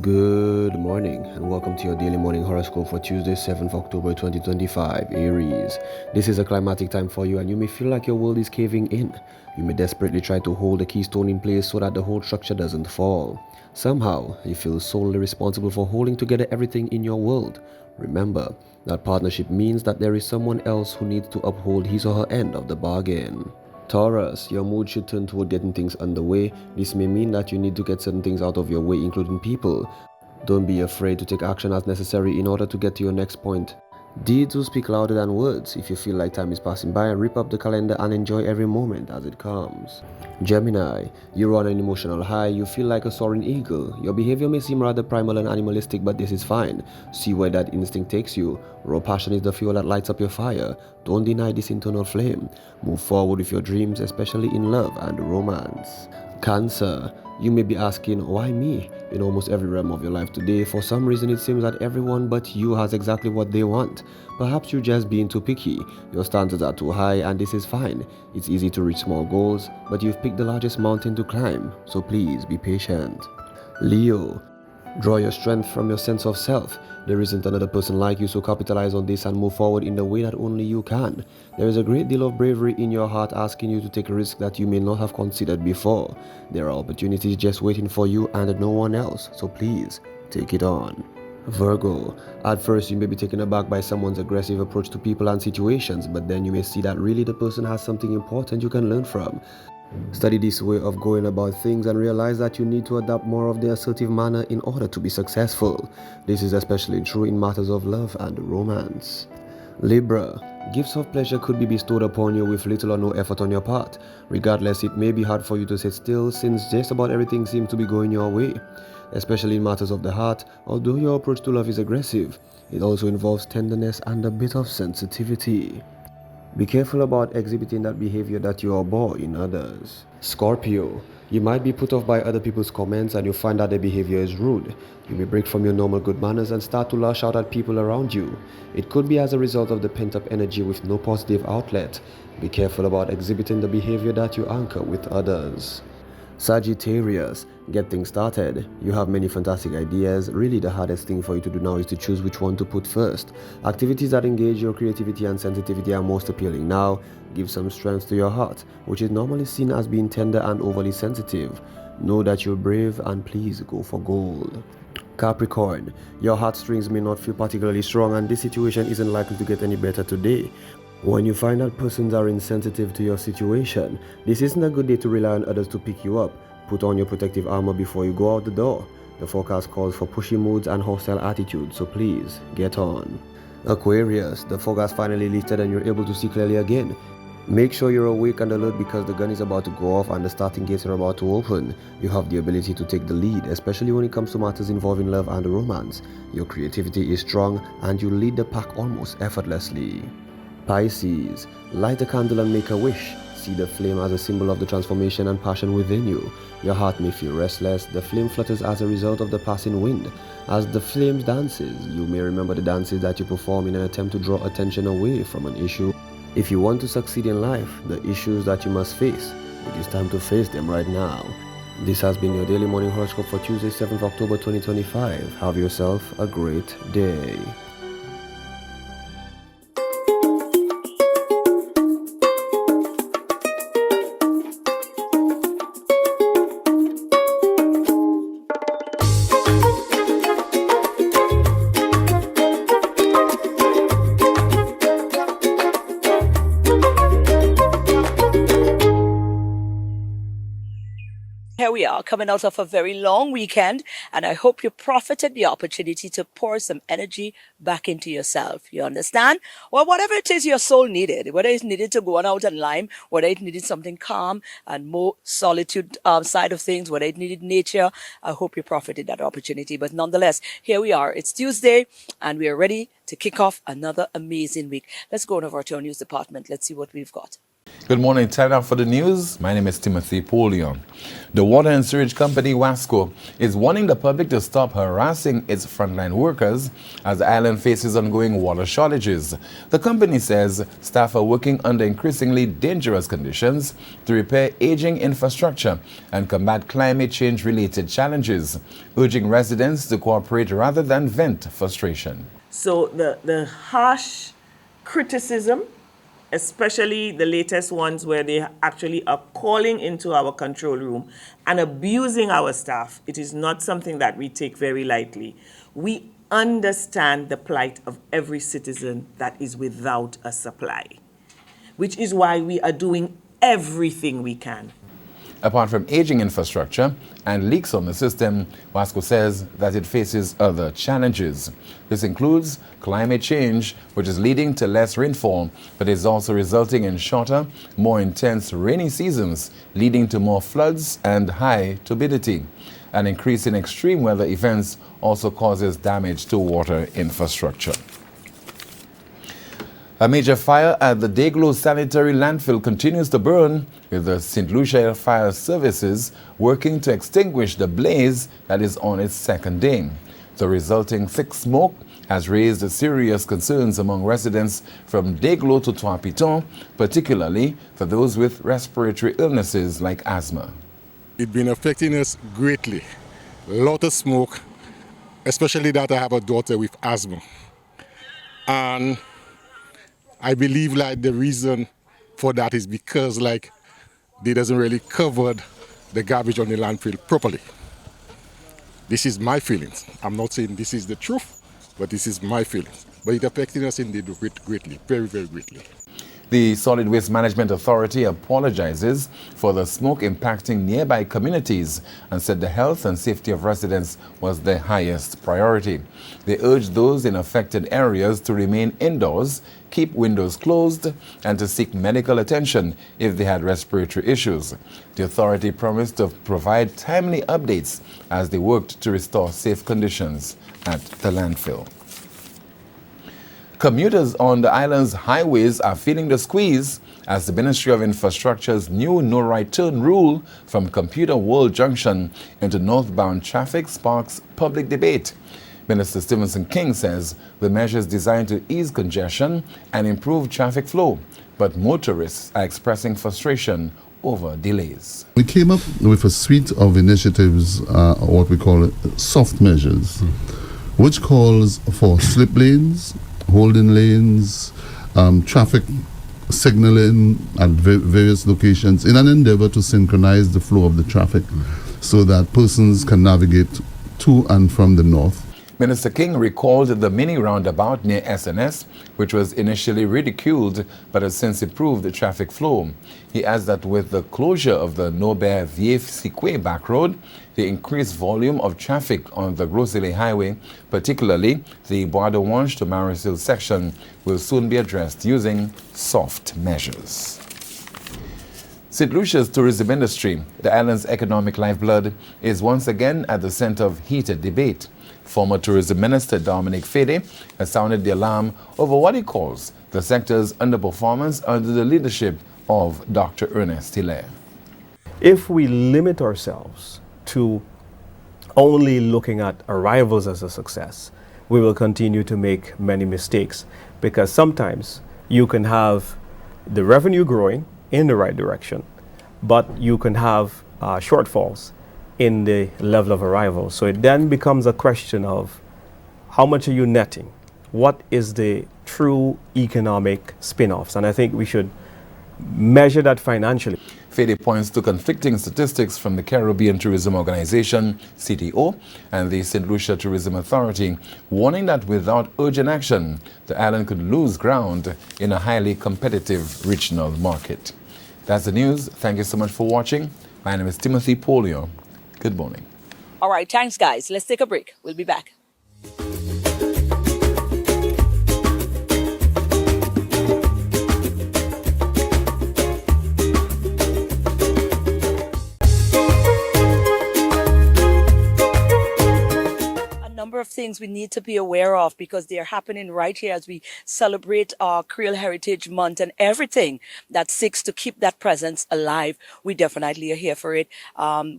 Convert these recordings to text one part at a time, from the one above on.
Good morning and welcome to your daily morning horoscope for Tuesday, 7th October 2025, Aries. This is a climatic time for you and you may feel like your world is caving in. You may desperately try to hold the keystone in place so that the whole structure doesn't fall. Somehow, you feel solely responsible for holding together everything in your world. Remember, that partnership means that there is someone else who needs to uphold his or her end of the bargain. Taurus, your mood should turn toward getting things underway. This may mean that you need to get certain things out of your way, including people. Don't be afraid to take action as necessary in order to get to your next point. Deeds will speak louder than words. If you feel like time is passing by, rip up the calendar and enjoy every moment as it comes. Gemini, you're on an emotional high, you feel like a soaring eagle. Your behavior may seem rather primal and animalistic, but this is fine. See where that instinct takes you. Raw passion is the fuel that lights up your fire. Don't deny this internal flame. Move forward with your dreams, especially in love and romance. Cancer, you may be asking, why me? In almost every realm of your life today, for some reason it seems that everyone but you has exactly what they want. Perhaps you're just being too picky, your standards are too high and this is fine. It's easy to reach small goals, but you've picked the largest mountain to climb, so please be patient. Leo, draw your strength from your sense of self. There isn't another person like you, so capitalize on this and move forward in the way that only you can. There is a great deal of bravery in your heart asking you to take a risk that you may not have considered before. There are opportunities just waiting for you and no one else, so please, take it on. Virgo, at first you may be taken aback by someone's aggressive approach to people and situations, but then you may see that really the person has something important you can learn from. Study this way of going about things and realize that you need to adopt more of the assertive manner in order to be successful. This is especially true in matters of love and romance. Libra, gifts of pleasure could be bestowed upon you with little or no effort on your part. Regardless, it may be hard for you to sit still since just about everything seems to be going your way. Especially in matters of the heart, although your approach to love is aggressive, it also involves tenderness and a bit of sensitivity. Be careful about exhibiting that behavior that you abhor in others. Scorpio, you might be put off by other people's comments and you find that their behavior is rude. You may break from your normal good manners and start to lash out at people around you. It could be as a result of the pent-up energy with no positive outlet. Be careful about exhibiting the behavior that you anchor with others. Sagittarius, get things started. You have many fantastic ideas. Really the hardest thing for you to do now is to choose which one to put first. Activities that engage your creativity and sensitivity are most appealing now. Give some strength to your heart, which is normally seen as being tender and overly sensitive. Know that you're brave and please go for gold. Capricorn, your heartstrings may not feel particularly strong and this situation isn't likely to get any better today. When you find that persons are insensitive to your situation, this isn't a good day to rely on others to pick you up. Put on your protective armor before you go out the door. The forecast calls for pushy moods and hostile attitudes, so please, get on. Aquarius, the fog has finally lifted and you're able to see clearly again. Make sure you're awake and alert because the gun is about to go off and the starting gates are about to open. You have the ability to take the lead, especially when it comes to matters involving love and romance. Your creativity is strong and you lead the pack almost effortlessly. Pisces, light a candle and make a wish. See the flame as a symbol of the transformation and passion within you. Your heart may feel restless. The flame flutters as a result of the passing wind. As the flame dances, you may remember the dances that you perform in an attempt to draw attention away from an issue. If you want to succeed in life, the issues that you must face, it is time to face them right now. This has been your daily morning horoscope for Tuesday, 7th October 2025. Have yourself a great day. Here we are coming out of a very long weekend, and I hope you profited the opportunity to pour some energy back into yourself. You understand? Well, whatever it is your soul needed, whether it needed to go on out and lime, whether it needed something calm and more solitude side of things, whether it needed nature, I hope you profited that opportunity. But nonetheless, here we are. It's Tuesday, and we are ready to kick off another amazing week. Let's go over to our news department. Let's see what we've got. Good morning. Time now for the news. My name is Timothy Polion. The water and sewage company Wasco is warning the public to stop harassing its frontline workers as the island faces ongoing water shortages. The company says staff are working under increasingly dangerous conditions to repair aging infrastructure and combat climate change related challenges, urging residents to cooperate rather than vent frustration. So the harsh criticism, especially the latest ones where they actually are calling into our control room and abusing our staff, it is not something that we take very lightly. We understand the plight of every citizen that is without a supply, which is why we are doing everything we can. Apart from aging infrastructure and leaks on the system, Wasco says that it faces other challenges. This includes climate change, which is leading to less rainfall, but is also resulting in shorter, more intense rainy seasons, leading to more floods and high turbidity. An increase in extreme weather events also causes damage to water infrastructure. A major fire at the Deglo Sanitary Landfill continues to burn, with the St. Lucia Fire Services working to extinguish the blaze that is on its second day. The resulting thick smoke has raised serious concerns among residents from Deglo to Trois Pitons, particularly for those with respiratory illnesses like asthma. It's been affecting us greatly. A lot of smoke, especially that I have a daughter with asthma. And I believe like the reason for that is because like they doesn't really cover the garbage on the landfill properly. This is my feelings. I'm not saying this is the truth, but this is my feelings. But it affecting us indeed greatly, very, very greatly. The Solid Waste Management Authority apologizes for the smoke impacting nearby communities and said the health and safety of residents was their highest priority. They urged those in affected areas to remain indoors, keep windows closed, and to seek medical attention if they had respiratory issues. The authority promised to provide timely updates as they worked to restore safe conditions at the landfill. Commuters on the island's highways are feeling the squeeze as the Ministry of Infrastructure's new no right turn rule from Computer World Junction into northbound traffic sparks public debate. Minister Stevenson King says the measure is designed to ease congestion and improve traffic flow, but motorists are expressing frustration over delays. We came up with a suite of initiatives, what we call soft measures, which calls for slip lanes, holding lanes, traffic signaling at various locations in an endeavor to synchronize the flow of the traffic so that persons can navigate to and from the north. Minister King recalled the mini roundabout near SNS, which was initially ridiculed but has since improved the traffic flow. He adds that with the closure of the Nobert Vieux-Sikwe back road, the increased volume of traffic on the Grosile Highway, particularly the Bois de Wange to Maris Hill section, will soon be addressed using soft measures. St. Lucia's tourism industry, the island's economic lifeblood, is once again at the center of heated debate. Former Tourism Minister Dominic Fede has sounded the alarm over what he calls the sector's underperformance under the leadership of Dr. Ernest Hilaire. If we limit ourselves to only looking at arrivals as a success, we will continue to make many mistakes, because sometimes you can have the revenue growing in the right direction, but you can have shortfalls in the level of arrival. So it then becomes a question of how much are you netting? What is the true economic spin-offs? And I think we should measure that financially. Fede points to conflicting statistics from the Caribbean Tourism Organization, CTO, and the St. Lucia Tourism Authority, warning that without urgent action, the island could lose ground in a highly competitive regional market. That's the news. Thank you so much for watching. My name is Timothy Polio. Good morning. All right, thanks, guys. Let's take a break. We'll be back. number of things we need to be aware of because they are happening right here as we celebrate our Creole Heritage Month and everything that seeks to keep that presence alive. We definitely are here for it.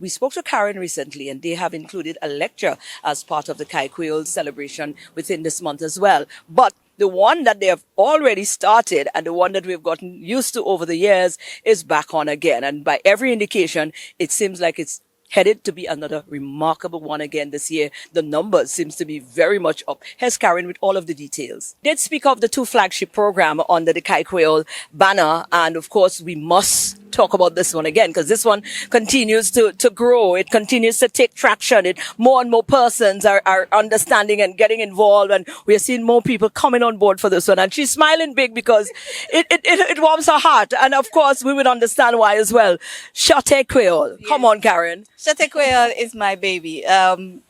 We spoke to Karen recently, and they have included a lecture as part of the Kweyol celebration within this month as well. But the one that they have already started and the one that we've gotten used to over the years is back on again. And by every indication, it seems like it's headed to be another remarkable one again this year. The numbers seems to be very much up. Here's Karen with all of the details. Did speak of the two flagship program under the Kweyol banner, and of course we must talk about this one again because this one continues to grow. It continues to take traction. More and more persons are understanding and getting involved, and we are seeing more people coming on board for this one. And she's smiling big because it warms her heart, and of course we would understand why as well. Shate Kweyol. Come on, Karen. Shate Kweyol is my baby.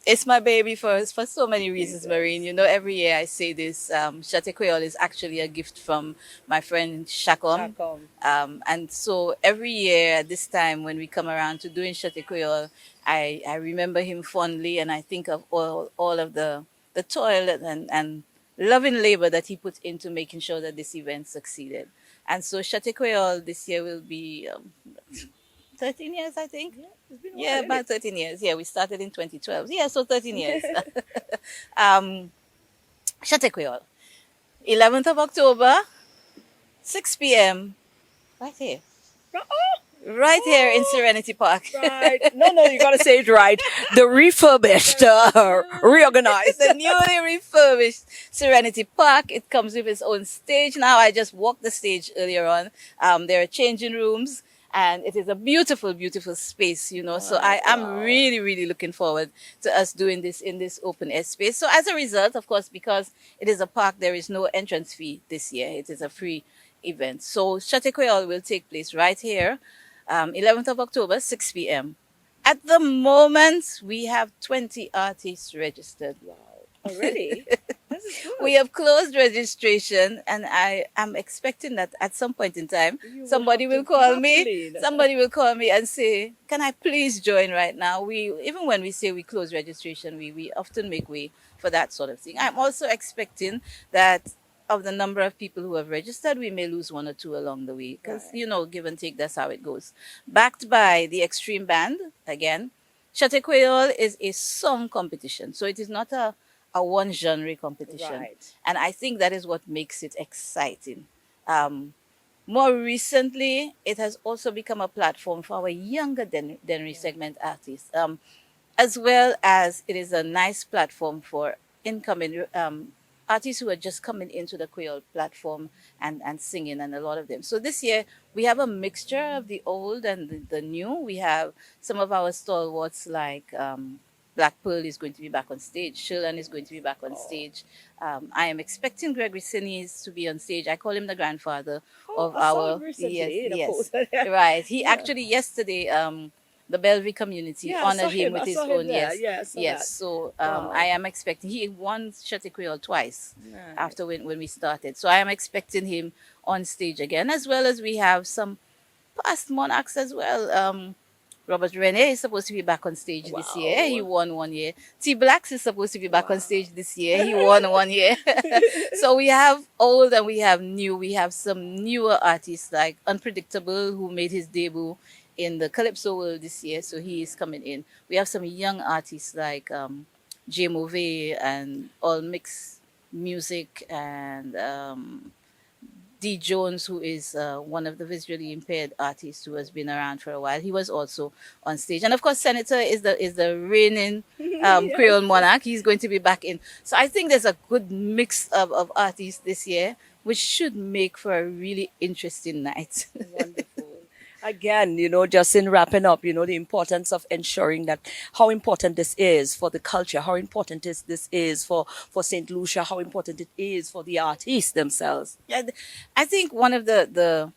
It's my baby for so many reasons, Marine. You know, every year I say this. Shate Kweyol is actually a gift from my friend Shakom. And so every year at this time when we come around to doing Shate Kweyol, I remember him fondly, and I think of all of the toil and loving labor that he put into making sure that this event succeeded. And so Shate Kweyol this year will be 13 years, I think. Yeah, about 13 years. Yeah, we started in 2012. Yeah, so 13 years. Shate Kweyol, 11th of October, 6 p.m. Right here. Right here in Serenity Park. Right. No, you got to say it right. The refurbished, reorganized. The newly refurbished Serenity Park. It comes with its own stage now. I just walked the stage earlier on. There are changing rooms. And it is a beautiful, beautiful space, you know. So I am really, really looking forward to us doing this in this open air space. So as a result, of course, because it is a park, there is no entrance fee this year. It is a free event. So Shate Kweyol will take place right here, 11th of October, 6 p.m. At the moment, we have 20 artists registered. Wow. Already? This is good. We have closed registration, and I am expecting that at some point in time, somebody will call me. Somebody will call me and say, "Can I please join right now?" Even when we say we close registration, we often make way for that sort of thing. I'm also expecting that of the number of people who have registered, we may lose one or two along the way because, you know, give and take, that's how it goes. Backed by the Extreme Band, again, Shate Kweyol is a song competition. So it is not a one genre competition. Right. And I think that is what makes it exciting. More recently, it has also become a platform for our younger Dennery segment artists, as well as it is a nice platform for incoming artists who are just coming into the Kweyol platform and singing, and a lot of them. So this year, we have a mixture of the old and the new. We have some of our stalwarts like Black Pearl is going to be back on stage. Sherlan is going to be back on stage. I am expecting Gregory Sinise to be on stage. I call him the grandfather of our... Yes. Right. He actually yesterday... the Bellevue community honored him with his own. Yes. So I am expecting. He won Shate Kweyol twice after when we started. So I am expecting him on stage again, as well as we have some past monarchs as well. Robert Rene is supposed to be back on stage this year. He won 1 year. T Blacks is supposed to be back on stage this year. He won 1 year. So we have old and we have new. We have some newer artists like Unpredictable, who made his debut in the Calypso world this year, so he is coming in. We have some young artists like J Move and All Mix Music and D Jones, who is one of the visually impaired artists who has been around for a while. He was also on stage, and of course, Senator is the reigning Creole monarch. He's going to be back in. So I think there's a good mix of artists this year, which should make for a really interesting night. Wonderful. Again, just in wrapping up, the importance of ensuring that how important this is for the culture, how important this is for St. Lucia, how important it is for the artists themselves. Yeah, I think one of the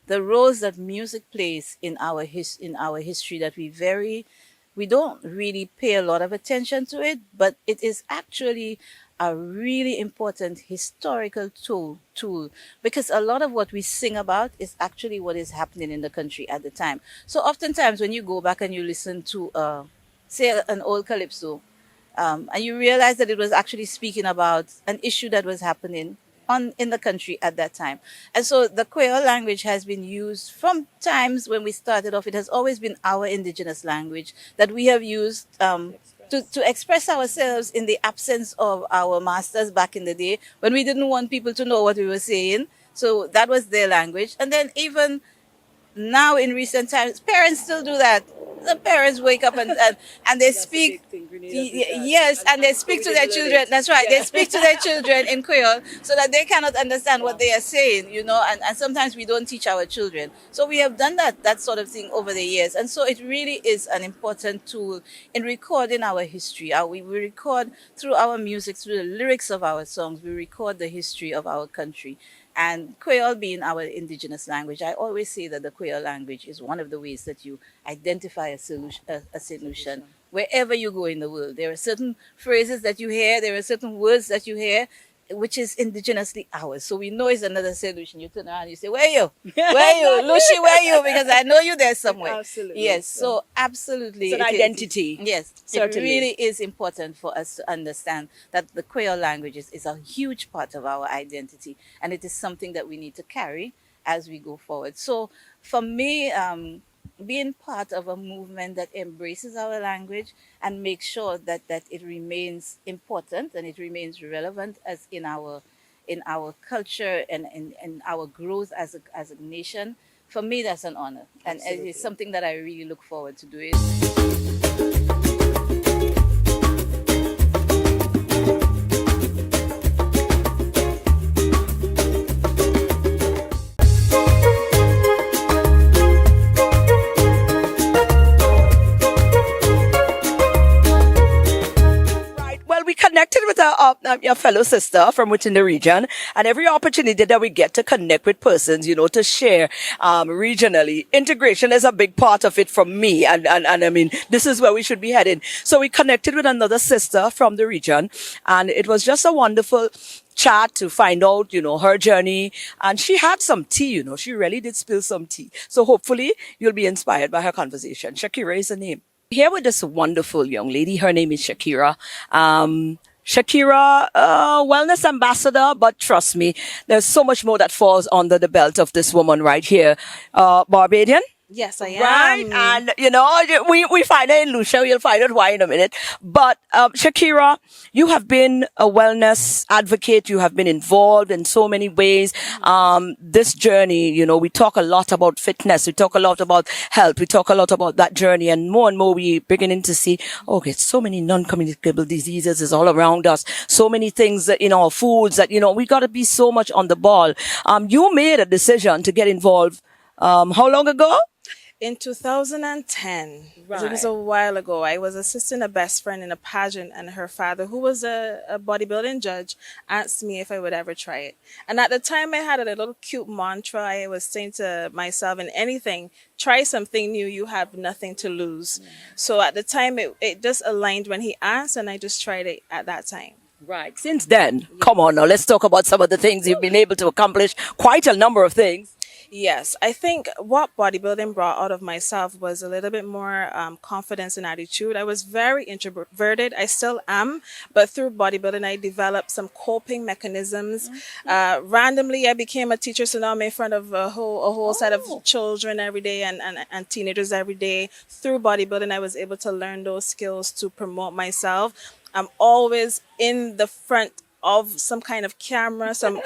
roles that music plays in our history that we don't really pay a lot of attention to it, but it is actually a really important historical tool, because a lot of what we sing about is actually what is happening in the country at the time. So oftentimes when you go back and you listen to, say, an old calypso, And you realize that it was actually speaking about an issue that was happening in the country at that time. And so the Kweyol language has been used from times when we started off. It has always been our indigenous language that we have used to express ourselves in the absence of our masters back in the day when we didn't want people to know what we were saying. So that was their language. And then even now in recent times, parents still do that. The parents wake up and they speak. Yes, and they speak to their children. That's right. They speak to their children in Creole so that they cannot understand what they are saying, and sometimes we don't teach our children. So we have done that sort of thing over the years. And so it really is an important tool in recording our history. We record through our music, through the lyrics of our songs, we record the history of our country. And Creole being our indigenous language, I always say that the Creole language is one of the ways that you identify a solution. Wherever you go in the world, there are certain phrases that you hear, there are certain words that you hear, which is indigenously ours. So we know it's another solution. You turn around and you say, where you? Where you? Lucy, where you? Because I know you there somewhere. Absolutely. Yes, so absolutely. It's an identity. Yes, Certainly. it really is important for us to understand that the Creole language is a huge part of our identity. And it is something that we need to carry as we go forward. So for me, being part of a movement that embraces our language and makes sure that it remains important and it remains relevant as in our culture and in our growth as a nation, for me that's an honor. And it is something that I really look forward to doing. Well, we connected with your fellow sister from within the region, and every opportunity that we get to connect with persons, to share regionally, integration is a big part of it for me. And I mean, this is where we should be heading. So we connected with another sister from the region, and it was just a wonderful chat to find out, her journey. And she had some tea, she really did spill some tea. So hopefully you'll be inspired by her conversation. Shakira is her name. Here with this wonderful young lady. Her name is Shakira. Shakira, wellness ambassador, but trust me, there's so much more that falls under the belt of this woman right here. Barbadian? Yes, I am. Right, and we find her in Lucia. You'll find out why in a minute. But Shakira, you have been a wellness advocate. You have been involved in so many ways. This journey, we talk a lot about fitness. We talk a lot about health. We talk a lot about that journey, and more we're beginning to see. Okay, so many non-communicable diseases is all around us. So many things that in our foods that we got to be so much on the ball. You made a decision to get involved. How long ago? In 2010, Right. it was a while ago, I was assisting a best friend in a pageant, and her father, who was a bodybuilding judge, asked me if I would ever try it. And at the time, I had a little cute mantra. I was saying to myself, in anything, try something new, you have nothing to lose. So at the time, it just aligned when he asked, and I just tried it at that time. Right. Since then, come on now, let's talk about some of the things you've been able to accomplish. Quite a number of things. Yes, I think what bodybuilding brought out of myself was a little bit more confidence and attitude. I was very introverted. I still am, but through bodybuilding, I developed some coping mechanisms. Randomly, I became a teacher, so now I'm in front of a whole set of children every day and teenagers every day. Through bodybuilding, I was able to learn those skills to promote myself. I'm always in the front of some kind of camera. It's Like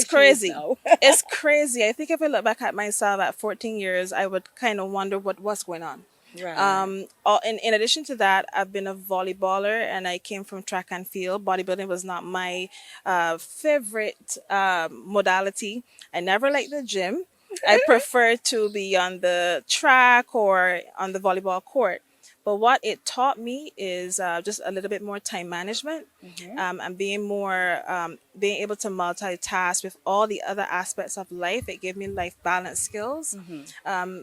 crazy. she is now. It's crazy. I think if I look back at myself at 14 years, I would kind of wonder what's going on. Right. In addition to that, I've been a volleyballer, and I came from track and field. Bodybuilding was not my favorite modality. I never liked the gym. I prefer to be on the track or on the volleyball court. But what it taught me is just a little bit more time management, and being able to multitask with all the other aspects of life. It gave me life balance skills. I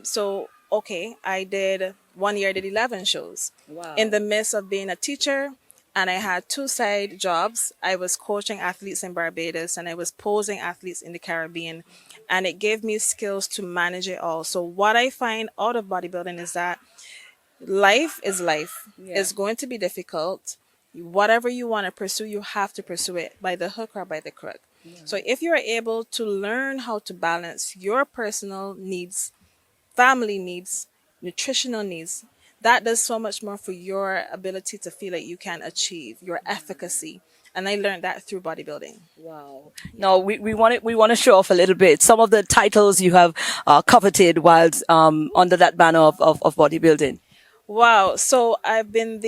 did 1 year, I did 11 shows. Wow. In the midst of being a teacher, and I had 2 side jobs. I was coaching athletes in Barbados, and I was posing athletes in the Caribbean. And it gave me skills to manage it all. So what I find out of bodybuilding is that life is life. Yeah. It's going to be difficult. Whatever you want to pursue, you have to pursue it by the hook or by the crook. So if you're able to learn how to balance your personal needs, family needs, nutritional needs, that does so much more for your ability to feel like you can achieve your efficacy. And I learned that through bodybuilding. Wow. Now we want to show off a little bit some of the titles you have coveted whilst under that banner of bodybuilding. Wow. So I've been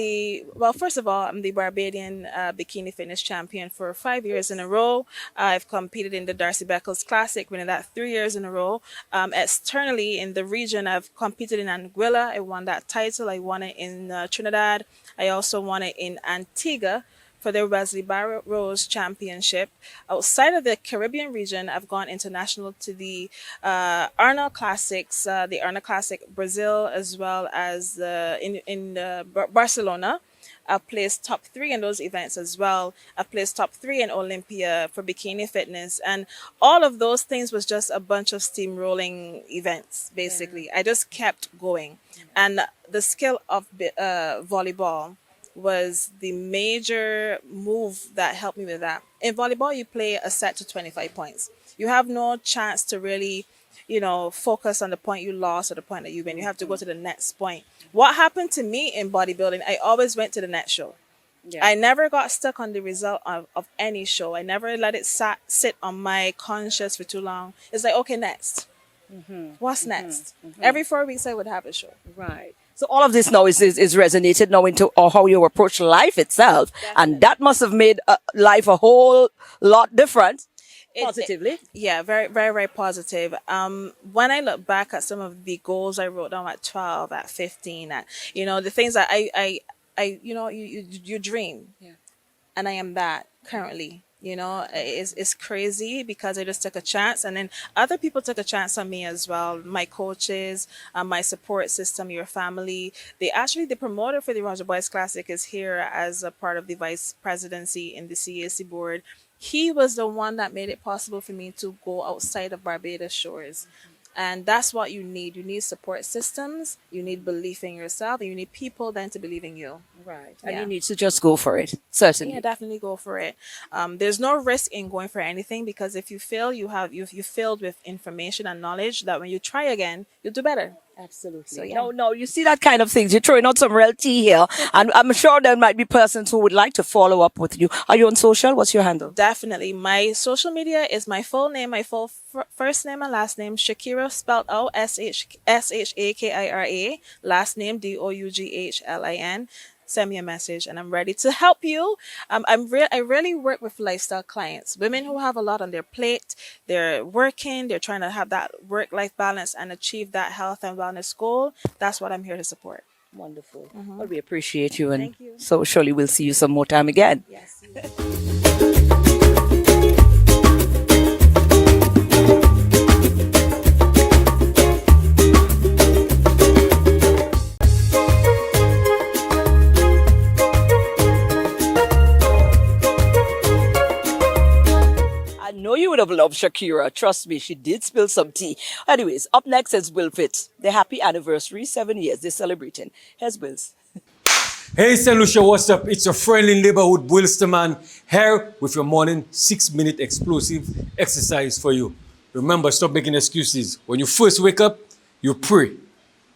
first of all, I'm the Barbadian bikini fitness champion for 5 years in a row. I've competed in the Darcy Beckles Classic, winning that 3 years in a row. Externally in the region, I've competed in Anguilla. I won that title. I won it in Trinidad. I also won it in Antigua for the Wesley Barrows Championship. Outside of the Caribbean region, I've gone international to the Arnold Classics, the Arnold Classic Brazil, as well as in Barcelona. I've placed top 3 in those events as well. I've placed top 3 in Olympia for bikini fitness. And all of those things was just a bunch of steamrolling events, basically. I just kept going. And the skill of volleyball was the major move that helped me with that. In volleyball, you play a set to 25 points. You have no chance to really, focus on the point you lost or the point that you win. You have to go to the next point. What happened to me in bodybuilding, I always went to the next show. Yeah. I never got stuck on the result of any show. I never let it sit on my conscience for too long. It's like, okay, next. What's next? Every 4 weeks, I would have a show. Right. So all of this now is resonated now into how you approach life itself. And that must have made life a whole lot different positively. Yeah, very, very, very positive. When I look back at some of the goals I wrote down at 12, at 15, the things that you dream. Yeah. And I am that currently. It's crazy because I just took a chance, and then other people took a chance on me as well. My coaches, my support system, your family. The promoter for the Roger Boys Classic is here as a part of the vice presidency in the CAC board. He was the one that made it possible for me to go outside of Barbados shores. And that's what you need. You need support systems, you need belief in yourself, and you need people then to believe in you. Right. And you need to just go for it. Certainly. Yeah, definitely go for it. There's no risk in going for anything, because if you fail, you've filled with information and knowledge that when you try again, you'll do better. Absolutely. So, yeah. No, you see that kind of things. You're throwing out some real tea here. And I'm sure there might be persons who would like to follow up with you. Are you on social? What's your handle? Definitely. My social media is my full name, my full first name and last name, Shakira, spelled out Shakira, last name Doughlin. Send me a message and I'm ready to help you. I really work with lifestyle clients, women who have a lot on their plate. They're working, they're trying to have that work-life balance and achieve that health and wellness goal. That's what I'm here to support. Wonderful. Well, we appreciate you. And Thank you. so surely we'll see you some more time again. Yes. You would have loved Shakira. Trust me, she did spill some tea. Anyways, up next is Wilfit. Their happy anniversary, 7 years they're celebrating. Here's Wills. Hey, St. Lucia, what's up? It's your friendly neighborhood Wilsterman here with your morning 6-minute explosive exercise for you. Remember, stop making excuses. When you first wake up, you pray.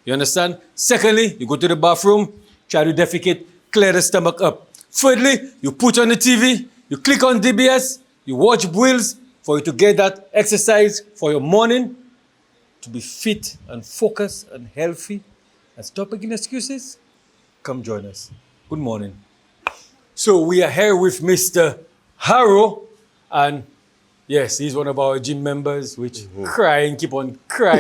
You understand? Secondly, you go to the bathroom, try to defecate, clear the stomach up. Thirdly, you put on the TV, you click on DBS, you watch Wills, for you to get that exercise for your morning, to be fit and focused and healthy and stop making excuses. Come join us. Good morning. So we are here with Mr. Harrow, and yes, he's one of our gym members, which crying, keep on crying.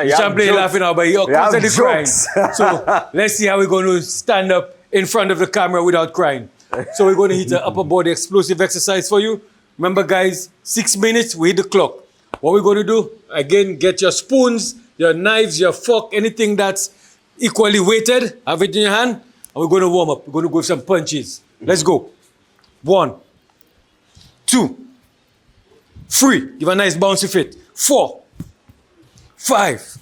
You can't play laughing now, but he's constantly crying. So let's see how we're going to stand up in front of the camera without crying. So we're going to hit an upper body explosive exercise for you. Remember, guys, 6 minutes, we hit the clock. What we're going to do, again, get your spoons, your knives, your fork, anything that's equally weighted, have it in your hand, and we're going to warm up. We're going to go with some punches. Let's go. 1, 2, 3. Give a nice bouncy fit. 4, 5,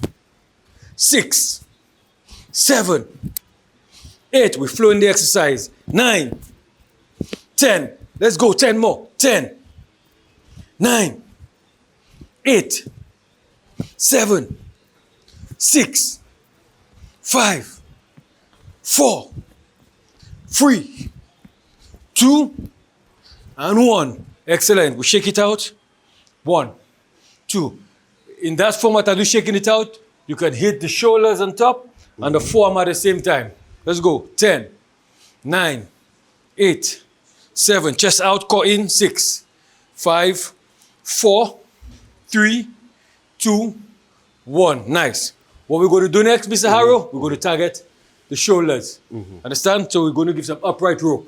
6, 7, 8. We're flowing the exercise. 9, 10. Let's go. 10 more. 10, 9, 8, 7, 6, 5, 4, 3, 2, and 1. Excellent. We shake it out. 1, 2. In that format, as you're shaking it out, you can hit the shoulders on top and the forearm at the same time. Let's go. 10, 9, 8, 7. Chest out, core in. 6, 5, 4, 3, 2, 1. Nice. What we're going to do next, Mr. Harrow, we're going to target the shoulders. Understand? So we're going to give some upright row.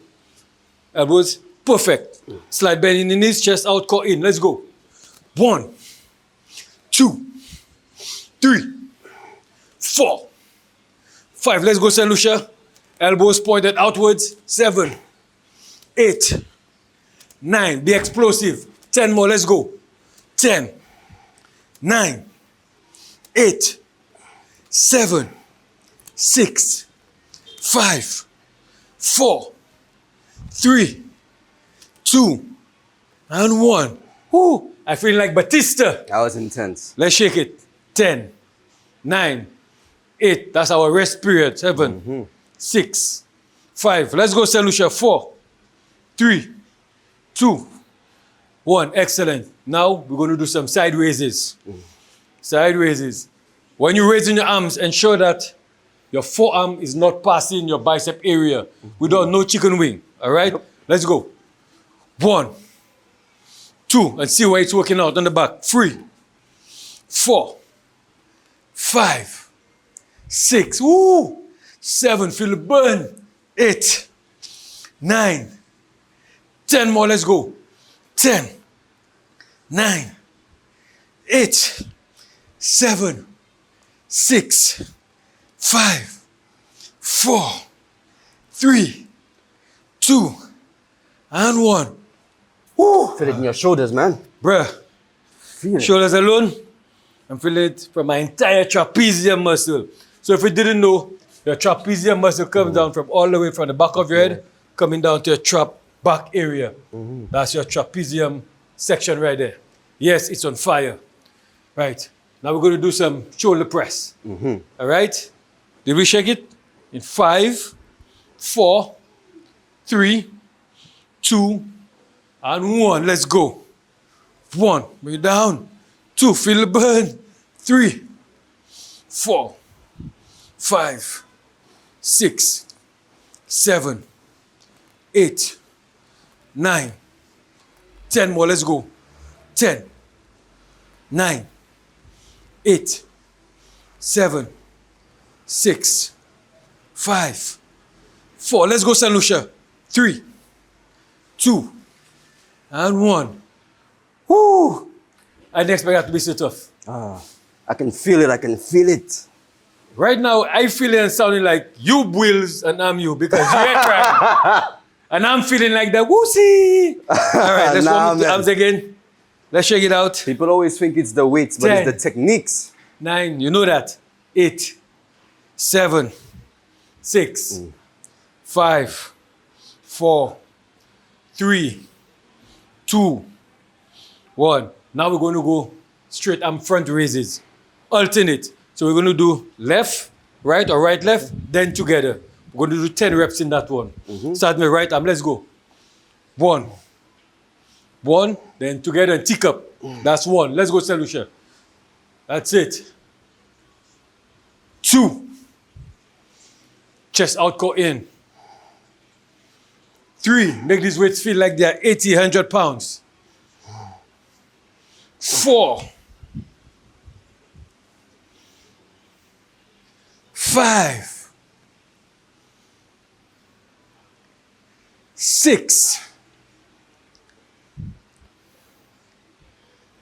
Elbows. Perfect. Slide bend in the knees, chest out, core in. Let's go. 1, 2, 3, 4, 5. Let's go, St. Lucia. Elbows pointed outwards. 7, 8, 9. Be explosive. 10 more. Let's go. 10, 9, 8, 7, 6, 5, 4, 3, 2, and 1. Woo! I feel like Batista. That was intense. Let's shake it. 10, 9, 8. That's our rest period. 7, 6, 5. Let's go, St. Lucia. 4, 3, 2, 1. Excellent. Now we're going to do some side raises. Side raises. When you're raising your arms, ensure that your forearm is not passing your bicep area. Without no chicken wing. All right? Let's go. 1, 2, and see where it's working out on the back. 3, 4, 5, 6, woo, 7, feel the burn. 8, 9, 10 more, let's go. 10, 9, 8, 7, 6, 5, 4, 3, 2, and 1. Woo! Feel it in your shoulders, man. Bruh, Feel it. shoulders alone, I'm feeling it from my entire trapezium muscle. So if you didn't know, your trapezium muscle comes down from all the way from the back of your head, coming down to your trap back area. That's your trapezium section right there. Yes, it's on fire. Right. Now we're going to do some shoulder press. All right? Did we shake it? In 5, 4, 3, 2, and 1. Let's go. 1, bring it down. 2, feel the burn. 3, 4, 5, 6, 7, 8, 9, 10 more. Let's go. 10, 9, 8, 7, 6, 5, 4. Let's go, St. Lucia. 3, 2, and 1. Woo! I didn't expect that to be so tough. I can feel it. I can feel it. Right now, I feel it sounding like you Wills and I'm you because you're crying. And I'm feeling like that whoosee. All right, let's Nah, warm up the man. arms again. Let's shake it out. People always think it's the weights, but 10. it's the techniques. 9, you know that. 8, 7, 6, 5, 4, 3, 2, 1. Now we're going to go straight arm front raises. Alternate. So we're going to do left, right, or right, left, then together. We're going to do 10 reps in that one. Start with right arm. Let's go. 1, 1, then together and tick up. That's 1. Let's go, St. Lucia. That's it. 2. Chest out, core in. 3. Make these weights feel like they're 80, 100 pounds. 4. 5. 6.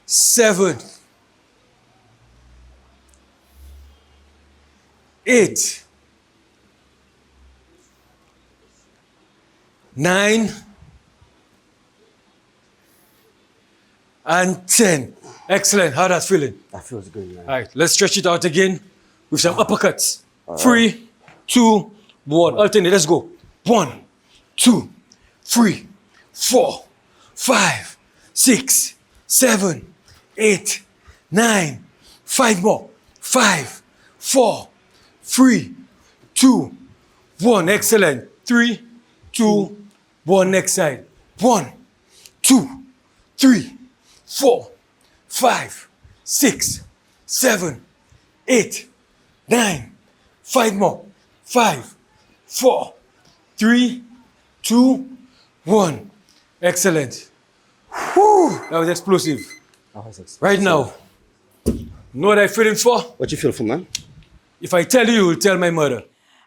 7. 8. 9. And 10. Excellent. How that's feeling? That feels good, man. All right, let's stretch it out again with some uppercuts. 3, 2, 1. Alternate, let's go. 1, 2, 3, 4, 5, 6, 7, 8, 9. 5 more. 5, 4, 3, 2, 1. Excellent. 3, 2, 1. Next side. 1, 2, 3, 4, 5, 6, 7, 8, 9. 5 more. 5, 4, 3, 2, 1. Excellent. Whew, that was explosive. Right now, know what I'm feeling for? What you feel for, man? If I tell you, you'll tell my mother.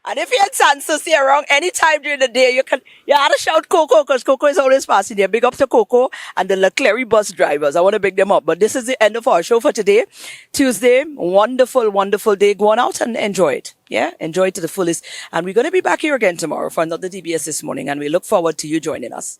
And if you had Sansa here around any time during the day, you ought to shout Coco, because Coco is always passing there. Big up to Coco and the Leclerc bus drivers. I want to big them up. But this is the end of our show for today. Tuesday, wonderful, wonderful day. Go on out and enjoy it. Yeah, enjoy it to the fullest. And we're going to be back here again tomorrow for another DBS This Morning. And we look forward to you joining us.